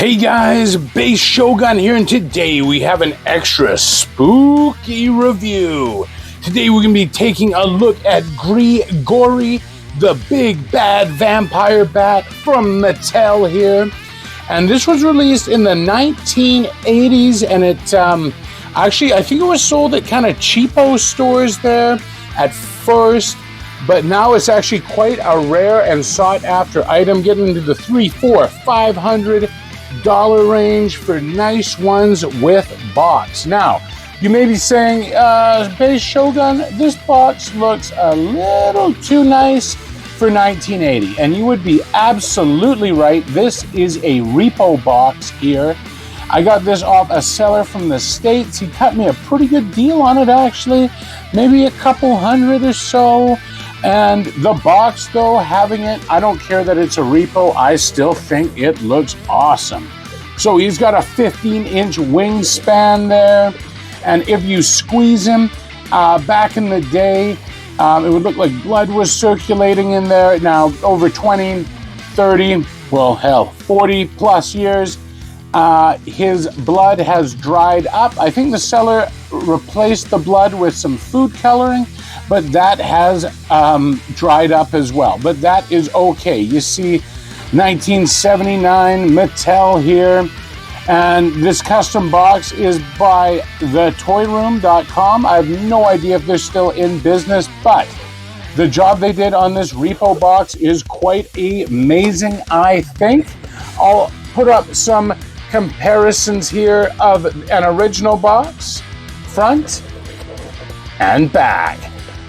Hey guys, Base Shogun here, and today we have an extra spooky review. Today we're going to be taking a look at GRE-GORY, the big bad vampire bat from Mattel here. And this was released in the 1980s, and it actually, I think it was sold at kind of cheapo stores there at first, but now it's actually quite a rare and sought after item, getting into the $300, $400, $500 range for nice ones with box. Now, you may be saying, Base Shogun, this box looks a little too nice for 1980. And you would be absolutely right. This is a repo box here. I got this off a seller from the States. He cut me a pretty good deal on it, actually. Maybe a couple hundred or so. And the box, though, having it, I don't care that it's a repo, I still think it looks awesome. So he's got a 15-inch wingspan there, and if you squeeze him, back in the day, it would look like blood was circulating in there. Now, over 20, 30, well, hell, 40 plus years, his blood has dried up. I think the seller replaced the blood with some food coloring, but that has dried up as well. But that is okay. You see 1979 Mattel here. And this custom box is by thetoyroom.com. I have no idea if they're still in business, but the job they did on this repo box is quite amazing, I think. I'll put up some comparisons here of an original box, front and back.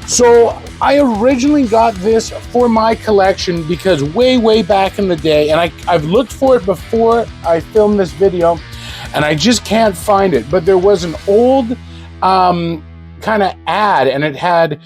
So I originally got this for my collection because way back in the day, and I've looked for it before I filmed this video, and I just can't find it. But there was an old kind of ad, and it had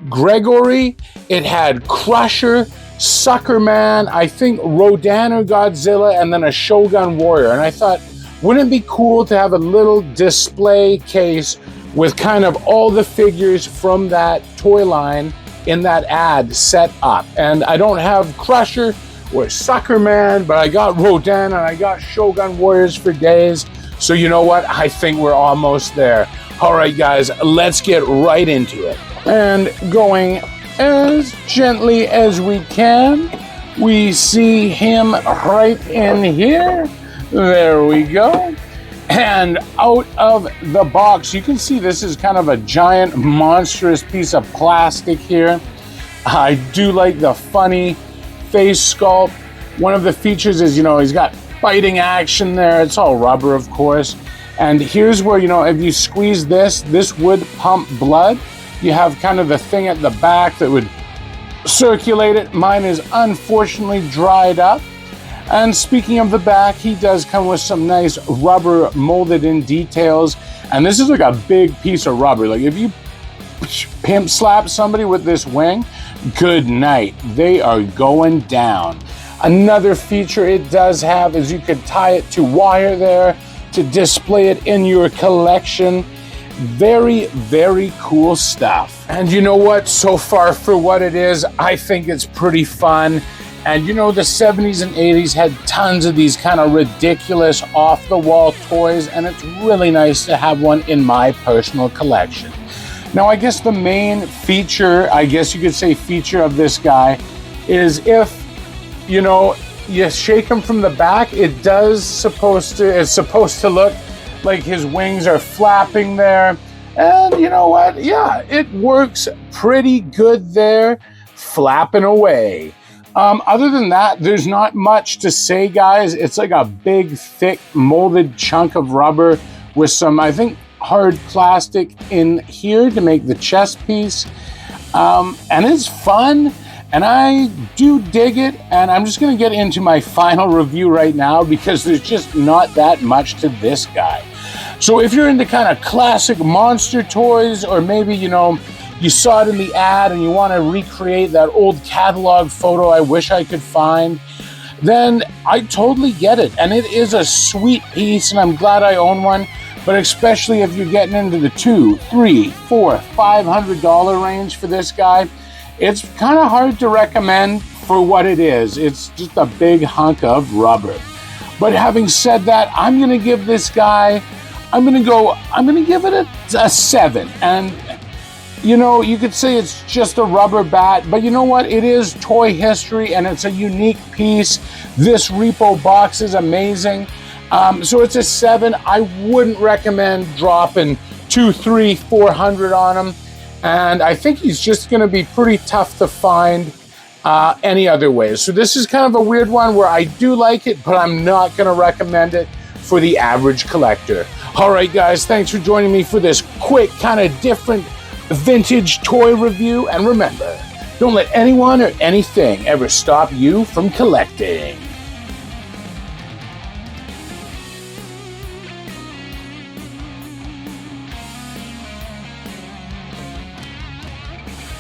Greg-Gory, it had Crusher, Suckerman, I think Rodan or Godzilla, and then a Shogun warrior. And I thought, wouldn't it be cool to have a little display case with kind of all the figures from that toy line in that ad set up? And I don't have Crusher or Suckerman, but I got Rodan and I got Shogun Warriors for days. So you know what? I think we're almost there. All right, guys, let's get right into it. And going as gently as we can, we see him right in here. There we go. And out of the box, you can see this is kind of a giant, monstrous piece of plastic here. I do like the funny face sculpt. One of the features is, he's got biting action there. It's all rubber, of course. And here's where, if you squeeze this would pump blood. You have kind of the thing at the back that would circulate it. Mine is unfortunately dried up. And speaking of the back, he does come with some nice rubber molded in details. And this is like a big piece of rubber. Like if you pimp slap somebody with this wing, good night. They are going down. Another feature it does have is you could tie it to wire there to display it in your collection. Very cool stuff. And you know what? So far for what it is, I think it's pretty fun. And the 70s and 80s had tons of these kind of ridiculous off-the-wall toys, and it's really nice to have one in my personal collection. Now, I guess the main feature, I guess you could say feature of this guy, is if, you shake him from the back, it's supposed to look like his wings are flapping there. And you know what? Yeah, it works pretty good there, flapping away. Other than that, there's not much to say, guys. It's like a big, thick, molded chunk of rubber with some, I think, hard plastic in here to make the chest piece. And it's fun, and I do dig it. And I'm just going to get into my final review right now because there's just not that much to this guy. So if you're into kind of classic monster toys, or maybe, you saw it in the ad and you want to recreate that old catalog photo I wish I could find, then I totally get it. And it is a sweet piece, and I'm glad I own one. But especially if you're getting into the $200, $300, $400, $500 range for this guy, it's kind of hard to recommend for what it is. It's just a big hunk of rubber. But having said that, I'm going to give this guy, I'm going to give it a 7. And, you know, you could say it's just a rubber bat, but you know what? It is toy history, and it's a unique piece. This repo box is amazing. So it's a 7. I wouldn't recommend dropping 200, 300, 400 on him. And I think he's just going to be pretty tough to find any other way. So this is kind of a weird one where I do like it, but I'm not going to recommend it for the average collector. All right, guys, thanks for joining me for this quick, kind of different vintage toy review. And remember, don't let anyone or anything ever stop you from collecting.